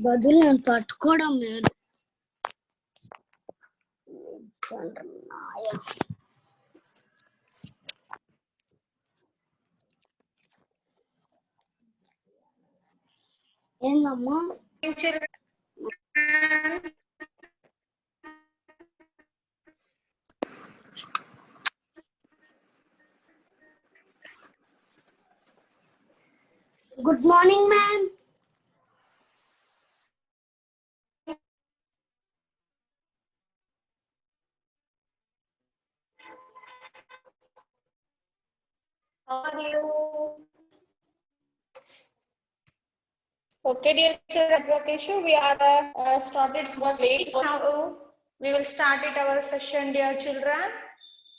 బదులు నేను పట్టుకోవడం లేదు. ఏందమ్మా? Good morning ma'am. How are you? Okay, dear children, we are started somewhat late. Now we will start it our session, dear children.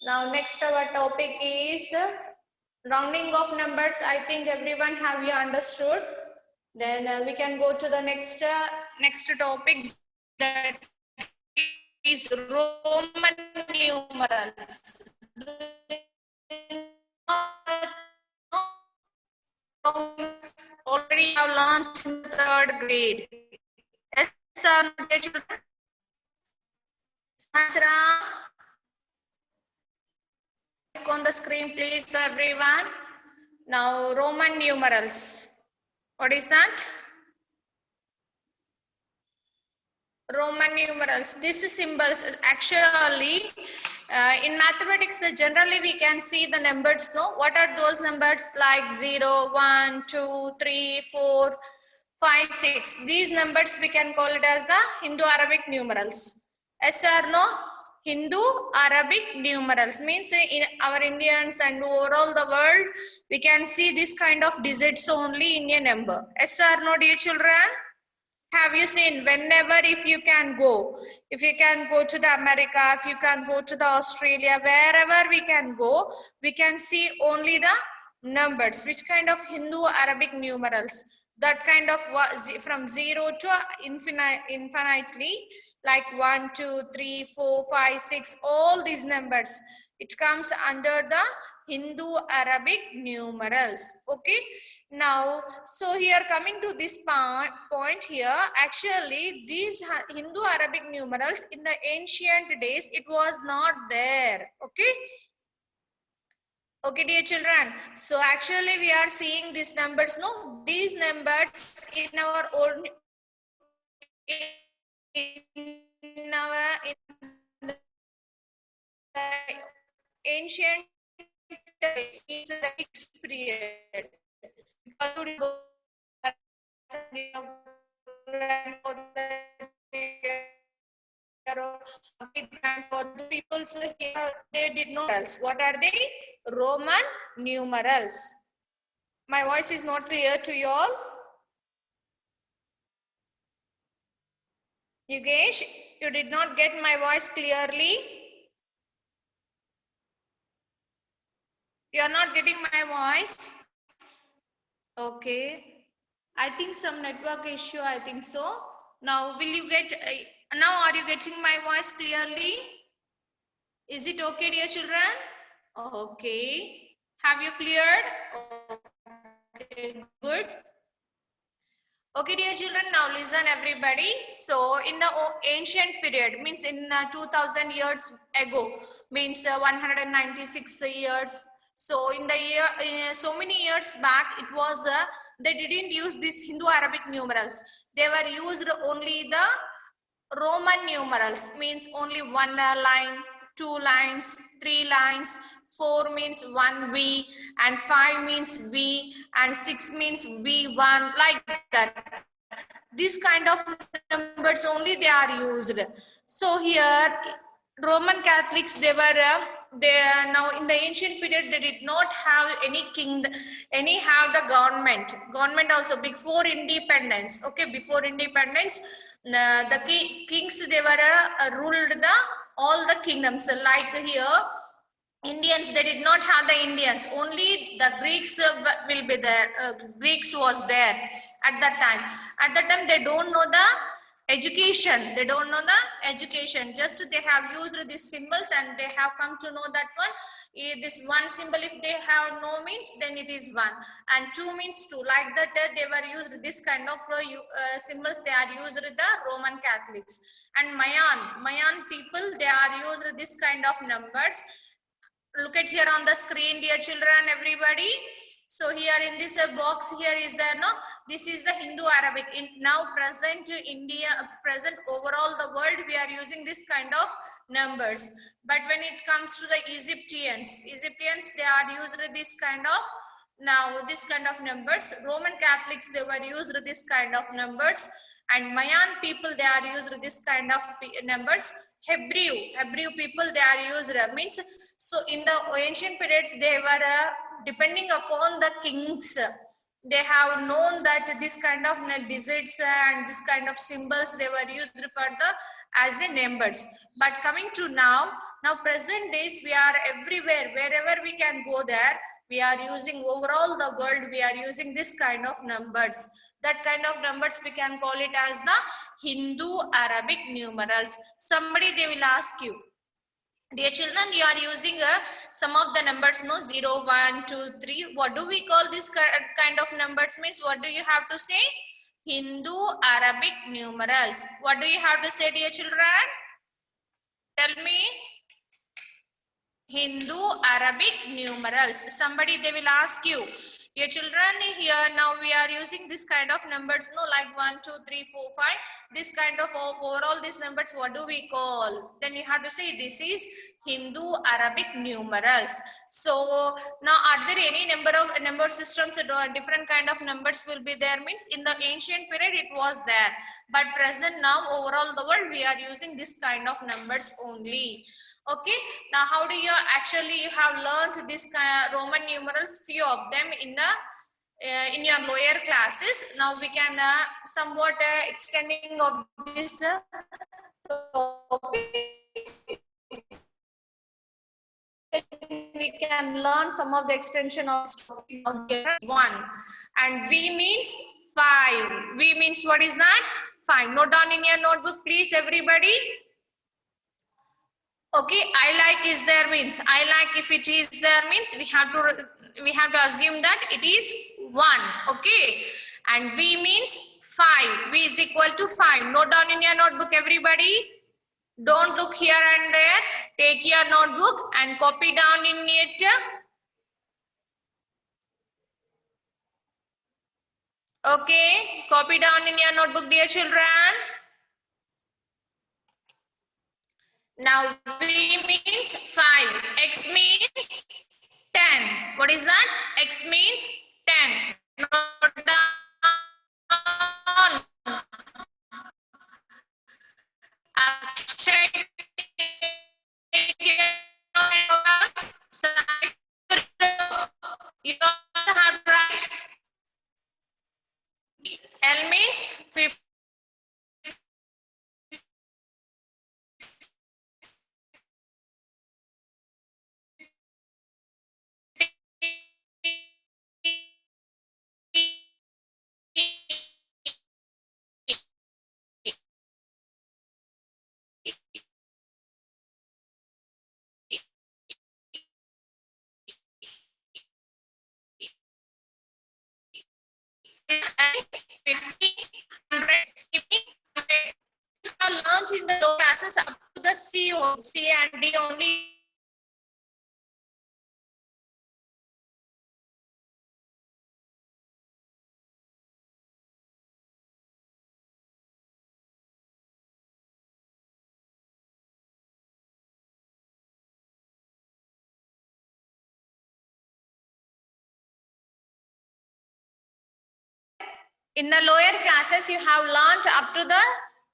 Now next our topic is rounding of numbers. I think everyone have you understood. Then we can go to the next topic, that is Roman numerals. Already have learned in the 3rd grade. Yes, sir, children. Sasra, click on the screen, please, everyone. Now, Roman numerals. What is that? Roman numerals. These symbols actually in mathematics generally we can see the numbers. No, what are those numbers? Like 0, 1, 2, 3, 4, 5, 6. These numbers we can call it as the Hindu-Arabic numerals. Yes or no? Hindu-Arabic numerals means in our Indians and overall the world we can see this kind of digits only in a number. Yes or no, dear children? Have you seen whenever if you can go to the America, if you can go to the Australia, wherever we can see only the numbers. Which kind of Hindu-Arabic numerals? That kind of from 0 to infinitely, like 1, 2, 3, 4, 5, 6, all these numbers. It comes under the Hindu-Arabic numerals. Okay. Now, so here coming to this point here, actually these Hindu-Arabic numerals in the ancient days, it was not there. Okay. Okay, dear children. So actually we are seeing these numbers. No, these numbers in our old, in the ancient days, it's a fixed period. People here, they did not. What are they? Roman numerals. My voice is not clear to you all. Yugesh, you did not get my voice clearly. You are not getting my voice. Okay. I think some network issue, I think so. Now, will you get, now are you getting my voice clearly? Is it okay, dear children? Okay. Have you cleared? Okay, good. Okay, dear children, now listen everybody. So, in the ancient period, means in 2000 years ago, means 196 years. So, in the year, so many years back, it was, they didn't use these Hindu-Arabic numerals. They were used only the Roman numerals, means only 1 line, 2 lines, 3 lines, 4 means 1V, and 5 means V, and 6 means V1, like that. This kind of numbers only they are used. So here, Roman Catholics, they were, now in the ancient period, they did not have any king, have the government also before independence. Okay, before independence, the kings, they were ruled all the kingdoms. Like here, Indians, they did not have the Indians, only the Greeks will be there. Greeks was there at that time. At that time, they don't know the Education, they don't know the education, just they have used these symbols and they have come to know that one. This one symbol, if they have no means, then it is one, and two means two. Like that, they were used this kind of symbols. They are used the Roman Catholics. And Mayan people, they are used this kind of numbers. Look at here on the screen, dear children, everybody. So here in this box here is there, no, this is the Hindu Arabic. In now present India, present overall the world, we are using this kind of numbers. But when it comes to the Egyptians, they are used this kind of, now this kind of numbers. Roman Catholics, they were used this kind of numbers, and Mayan people, they are used this kind of numbers. Hebrew people, they are used means, so in the ancient periods, they were depending upon the kings. They have known that this kind of digits and this kind of symbols, they were used for the as a numbers. But coming to now present days, we are everywhere, wherever we can go there, we are using overall the world, we are using this kind of numbers. That kind of numbers, we can call it as the Hindu Arabic numerals. Somebody, they will ask you, dear children, you are using some of the numbers, no, 0, 1, 2, 3. What do we call this kind of numbers? Means, what do you have to say? Hindu Arabic numerals. What do you have to say, dear children? Tell me. Hindu Arabic numerals. Somebody, they will ask you, dear children, here now we are using this kind of numbers, no, like 1, 2, 3, 4, 5. This kind of overall these numbers, what do we call? Then you have to say this is Hindu Arabic numerals. So now, are there any number systems, different kind of numbers will be there? Means in the ancient period it was there, but present now overall the world, we are using this kind of numbers only. Okay, now how do you actually, you have learned this Roman numerals, few of them in the in your lower classes. Now we can somewhat extending of this topic, we can learn some of the extension of one. And V means 5. V means, what is that? 5. Note down in your notebook, please, everybody. Okay, I like is there means, I like, if it is there means, we have to assume that it is 1. Okay, and V means 5. V is equal to 5. Note down in your notebook, everybody. Don't look here and there. Take your notebook and copy down in it. Okay, copy down in your notebook, dear children. Now V means 5. X means 10. What is that? X means 10. Note down. Akshay, so you have to write. L means 50. Learned in the low classes up to the C and D only. In the lower classes, you have learned up to the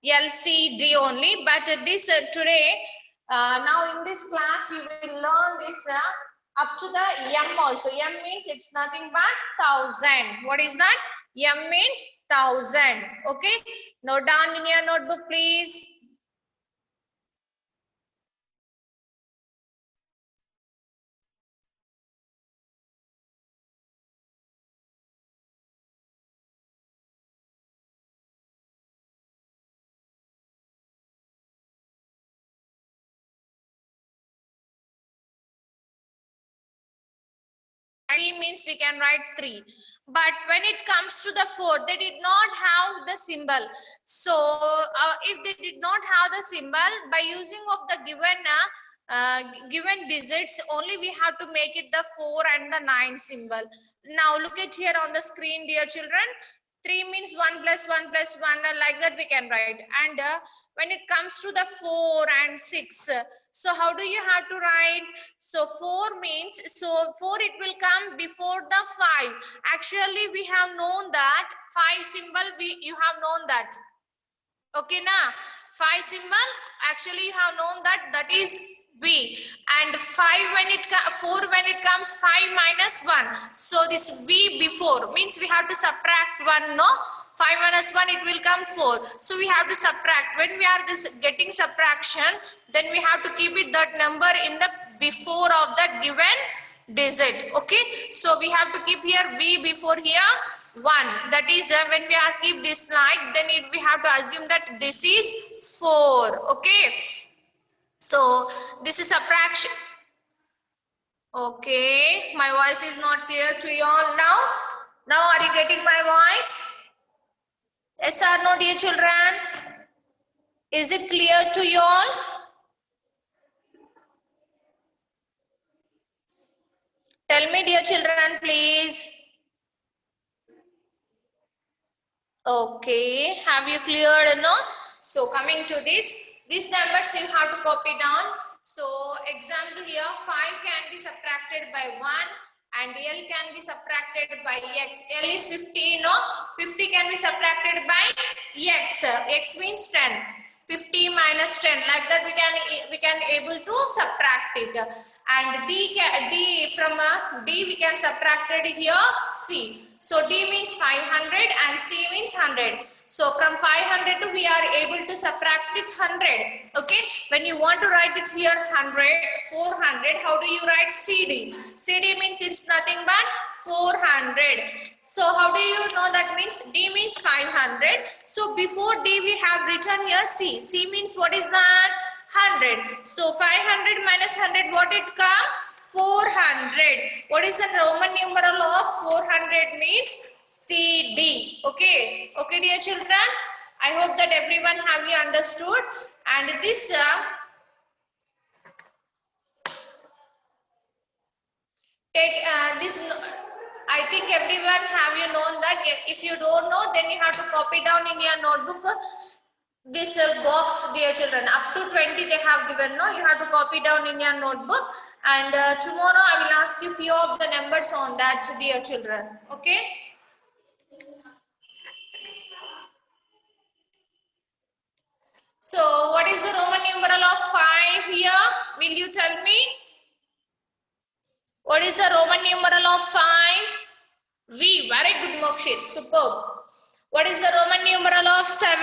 LCD only, but this today, now in this class, you will learn this up to the M also. M means it's nothing but 1000. What is that? M means 1000. Okay, note down in your notebook, please. 3 means we can write 3. But when it comes to the 4, they did not have the symbol. So if they did not have the symbol, by using of the given digits only, we have to make it the 4 and the 9 symbol. Now look at here on the screen, dear children. 3 means 1 plus 1 plus 1, like that we can write. And when it comes to the 4 and 6, so how do you have to write? So 4 means, so 4 it will come before the 5. Actually we have known that 5 symbol, you have known that. Okay, na 5 symbol, actually you have known that is V. And 5 when it 4 when it comes 5 minus 1. So this V before means we have to subtract 1, no? 5 minus 1, it will come 4. So we have to subtract. When we are getting subtraction, then we have to keep it that number in the before of that given digit. Okay, so we have to keep here V before here 1. That is when we are keep this like, then we have to assume that this is 4. Okay, so this is subtraction. Okay, my voice is not clear to you all now. Now are you getting my voice? Yes or no, dear children? Is it clear to you all? Tell me, dear children, please. Okay, have you cleared, no? So coming to this, these numbers you have to copy down. So example here, 5 can be subtracted by 1 and L can be subtracted by X. L is 50, no? 50 can be subtracted by X. X means 10. 50 minus 10, like that we can able to subtract it. And D from D we can subtract it here C. So D means 500 and C means 100. So from 500 to we are able to subtract it 100. Okay, when you want to write it here 100, 400, how do you write CD? CD means it's nothing but 400. So how do you know that means? D means 500. So before D we have written here C. C means what is that? 100. So 500 minus 100, what it come? 400. What is the Roman numeral of 400 means? CD. Okay. Okay, dear children. I hope that everyone have you understood. And this I think everyone have you known that. If you don't know, then you have to copy down in your notebook this box, dear children. Up to 20 they have given, no? You have to copy down in your notebook. And tomorrow I will ask you few of the numbers on that, dear children. Okay? So what is the Roman numeral of 5 here? Will you tell me? What is the Roman numeral of 5? V. Very good, Mokshit. Superb. What is the Roman numeral of 7?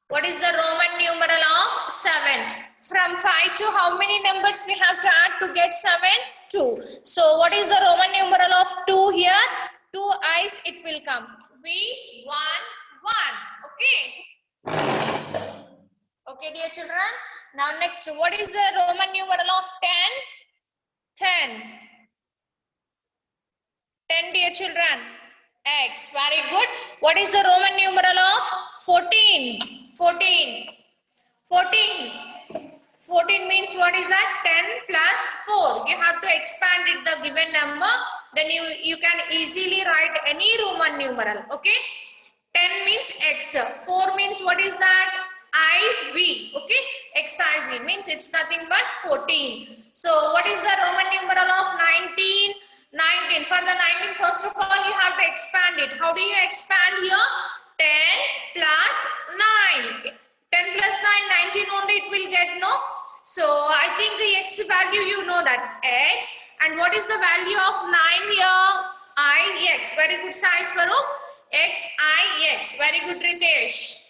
What is the Roman numeral of 7? From 5 to how many numbers we have to add to get 7? 2. So what is the Roman numeral of 2 here? 2 eyes it will come. V, 1, 1. Okay. Okay, dear children. Now next, what is the Roman numeral of 10? 10. 10, dear children. X. Very good. What is the Roman numeral of 14? 14. 14. 14 means what is that? 10 plus 4. You have to expand it the given number. Then you can easily write any Roman numeral. Okay. 10 means X. 4 means what is that? IV. Okay. XIV means it's nothing but 14. So what is the Roman numeral of 19? 19. For the 19, first of all, you have to expand it. How do you expand here? 10 plus 9. 10 plus 9, 19 only it will get, no? So I think the X value, you know that. X. And what is the value of 9 here? IX. Very good, Sai Swaroop. XIX. Very good, Ritesh.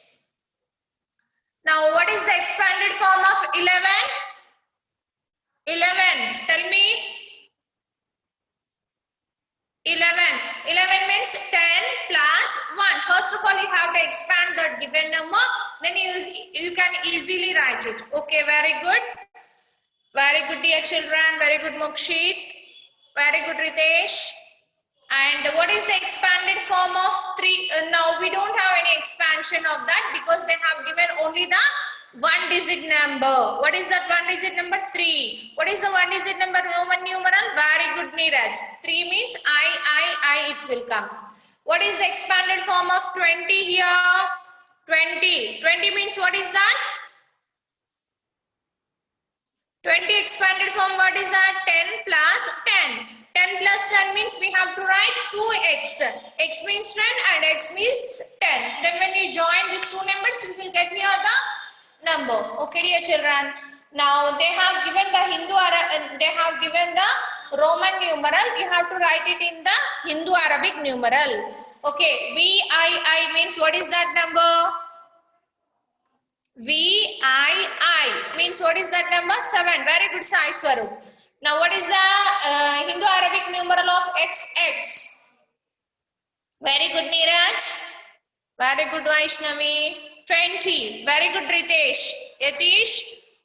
Now, what is the expanded form of 11? 11. Tell me. 11. 11 means 10 plus 1. First of all, you have to expand the given number. Then you can easily write it. Okay, very good. Very good, dear children. Very good, Mokshit. Very good, Ritesh. And what is the expanded form of 3? Now we don't have any expansion of that because they have given only the one digit number. What is that one digit number? 3. What is the one digit number Roman numeral? Very good, Neeraj. 3 means I it will come. What is the expanded form of 20 here? 20. 20 means what is that? 20 expanded form, what is that? 10 plus 10. 10 plus 10 means we have to write 2x. X means 10 and x means 10. Then when we join these two numbers, you will get here the number. Okay, dear children. Now they have given the they have given the Roman numeral. You have to write it in the Hindu Arabic numeral. Okay, VII means what is that number? VII means what is that number? 7. Very good, Sai Swarup. Now what is the Hindu Arabic numeral of XX? Very good, Neeraj. Very good, Vaishnavi. 20. Very good, Ritesh. Yatish.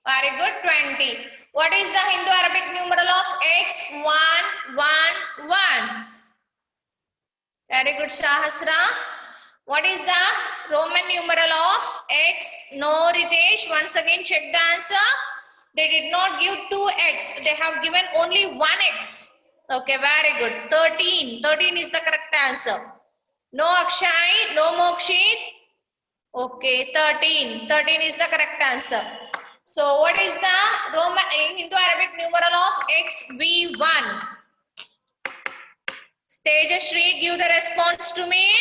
Very good, 20. What is the Hindu Arabic numeral of X? 1, 1, 1. Very good, Sahasra. What is the Roman numeral of X? No, Ritesh. Once again, check the answer. They did not give 2x. They have given only 1x. Okay, very good. 13. 13 is the correct answer. No Akshay, no Mokshit. Okay, 13. 13 is the correct answer. So, what is the Roman Hindu Arabic numeral of XV1? Tejashri, give the response to me.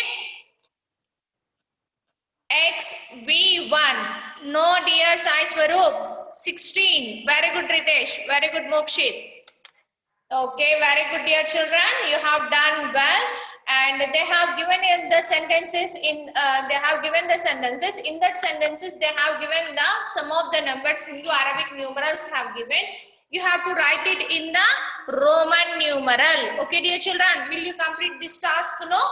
XV1. No, dear Sai Swarup. 16. Very good, Ritesh. Very good, Mokshit. Okay, very good, dear children. You have done well. And they have given in the sentences in that sentences they have given the some of the numbers Hindu Arabic numerals have given. You have to write it in the Roman numeral. Okay, dear children, will you complete this task? No?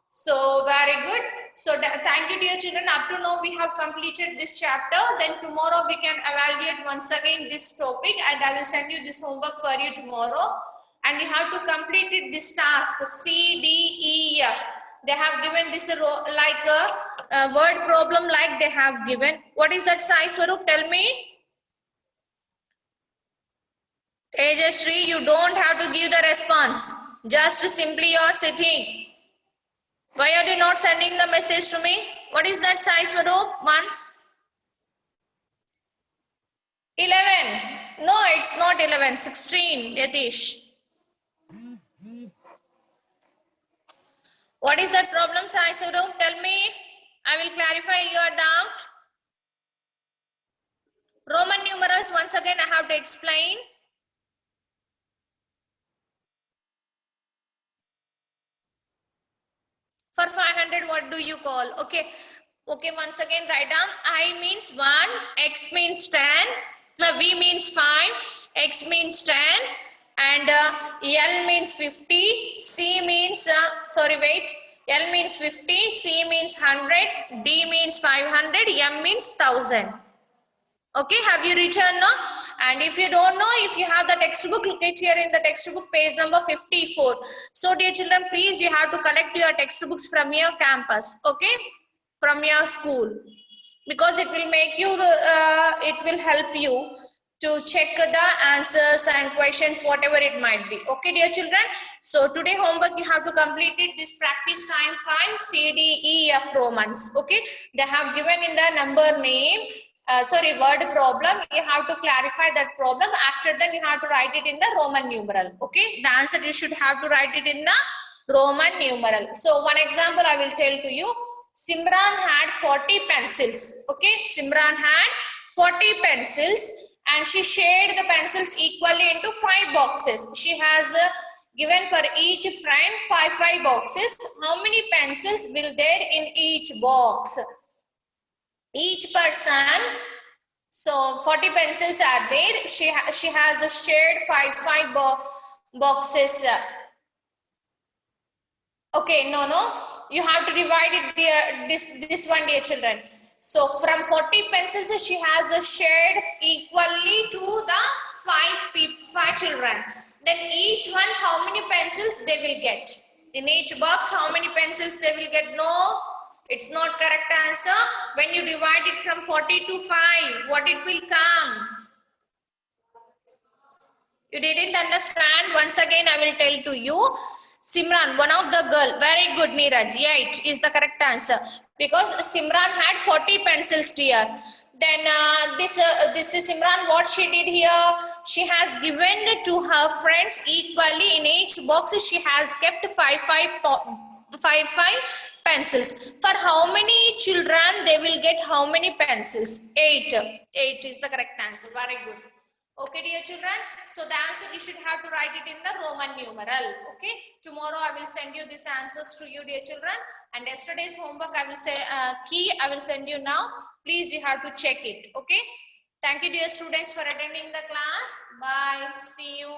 So very good. So thank you, dear children. Up to now we have completed this chapter. Then tomorrow we can evaluate once again this topic, and I will send you this homework for you tomorrow. And you have to complete it, this task C, D, E, F. They have given this like a word problem like they have given. What is that, Sai Swarup? Tell me. Tejashri, you don't have to give the response. Just simply you are sitting. Why are you not sending the message to me? What is that, Sai Swarup? Once. 11. No, it's not 11. 16, Yatish. What is that problem, Sai Swarup? Tell me. I will clarify your doubt. Roman numerals, once again, I have to explain. For 500, what do you call? Okay. Okay, once again, write down. I means 1, X means 10, V means 5, X means 10, and L means 50, C means, L means 50, C means 100, D means 500, M means 1000. Okay, have you written, no? And if you don't know, if you have the textbook, look at here in the textbook page number 54. So dear children, please, you have to collect your textbooks from your campus, okay? From your school. Because it will make you, it will help you to check the answers and questions, whatever it might be. Okay, dear children? So today homework, you have to complete it, this practice time 5, C, D, E, F Romans. Okay, they have given in the number name, word problem. You have to clarify that problem. After then, you have to write it in the Roman numeral. Okay, the answer you should have to write it in the Roman numeral. So one example I will tell to you. Simran had 40 pencils. Okay, Simran had 40 pencils and she shared the pencils equally into 5 boxes. She has given for each friend 5 boxes. How many pencils will there in each box? Each person, so 40 pencils are there. She has shared 5 boxes. Okay, no. You have to divide it this one, dear children. So from 40 pencils, she has shared equally to the 5 children. Then each one, how many pencils they will get? In each box, how many pencils they will get? No, it's not correct answer. When you divide it from 40 to 5, what it will come? You didn't understand? Once again, I will tell to you. Simran, one of the girl, very good Neeraj, 8 is the correct answer. Because Simran had 40 pencils here. Then this is Simran, what she did here? She has given to her friends equally. In each box, she has kept 5 pencils. For how many children they will get how many pencils? 8. 8 is the correct answer. Very good. Okay, dear children. So the answer you should have to write it in the Roman numeral. Okay. Tomorrow I will send you these answers to you, dear children. And yesterday's homework I will say key I will send you now. Please you have to check it. Okay. Thank you, dear students, for attending the class. Bye. See you.